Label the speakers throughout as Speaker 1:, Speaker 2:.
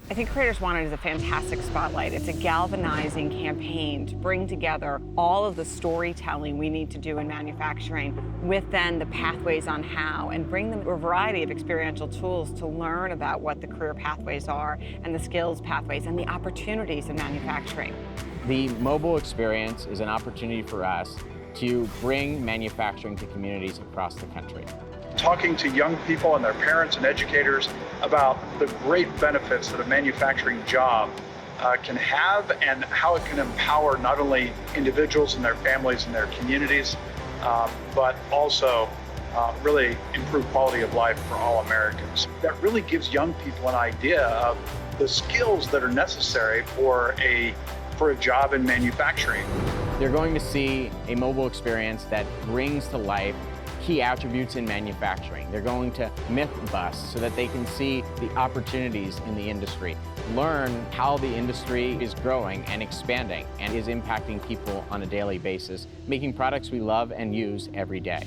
Speaker 1: I think Creators Wanted is a fantastic spotlight. It's a galvanizing campaign to bring together all of the storytelling we need to do in manufacturing with then the pathways on how, and bring them a variety of experiential tools to learn about what the career pathways are and the skills pathways and the opportunities in manufacturing.
Speaker 2: The mobile experience is an opportunity for us to bring manufacturing to communities across the country.
Speaker 3: Talking to young people and their parents and educators about the great benefits that a manufacturing job can have and how it can empower not only individuals and their families and their communities, but also really improve quality of life for all Americans. That really gives young people an idea of the skills that are necessary for a job in manufacturing.
Speaker 2: They're going to see a mobile experience that brings to life key attributes in manufacturing. They're going to myth bust so that they can see the opportunities in the industry, learn how the industry is growing and expanding and is impacting people on a daily basis, making products we love and use every day.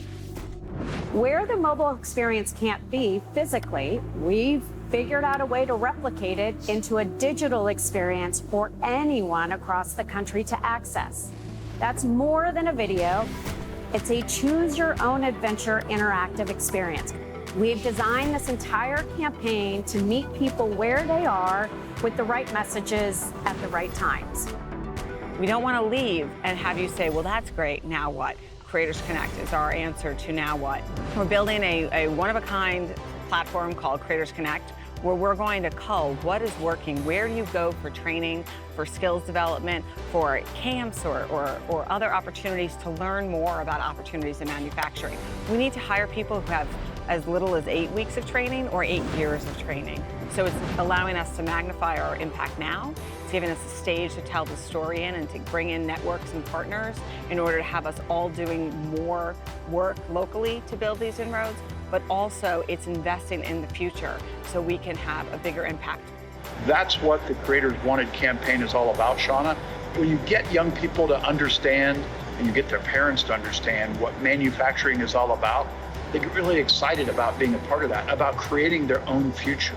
Speaker 4: Where the mobile experience can't be physically, we've figured out a way to replicate it into a digital experience for anyone across the country to access. That's more than a video. It's a choose-your-own-adventure interactive experience. We've designed this entire campaign to meet people where they are with the right messages at the right times.
Speaker 1: We don't want to leave and have you say, well, that's great, now what? Creators Connect is our answer to now what. We're building a one-of-a-kind platform called Creators Connect, where we're going to cull what is working, where do you go for training, for skills development, for camps or other opportunities to learn more about opportunities in manufacturing. We need to hire people who have as little as 8 weeks of training or 8 years of training. So it's allowing us to magnify our impact now. It's giving us a stage to tell the story in and to bring in networks and partners in order to have us all doing more work locally to build these inroads, but also it's investing in the future so we can have a bigger impact.
Speaker 3: That's what the Creators Wanted campaign is all about, Shauna. When you get young people to understand and you get their parents to understand what manufacturing is all about, they get really excited about being a part of that, about creating their own future.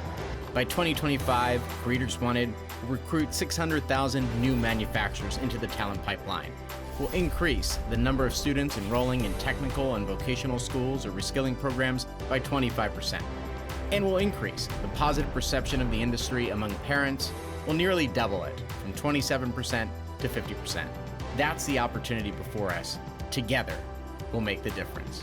Speaker 5: By 2025, Creators Wanted will recruit 600,000 new manufacturers into the talent pipeline. Will increase the number of students enrolling in technical and vocational schools or reskilling programs by 25%. And will increase the positive perception of the industry among parents, will nearly double it from 27% to 50%. That's the opportunity before us. Together, we'll make the difference.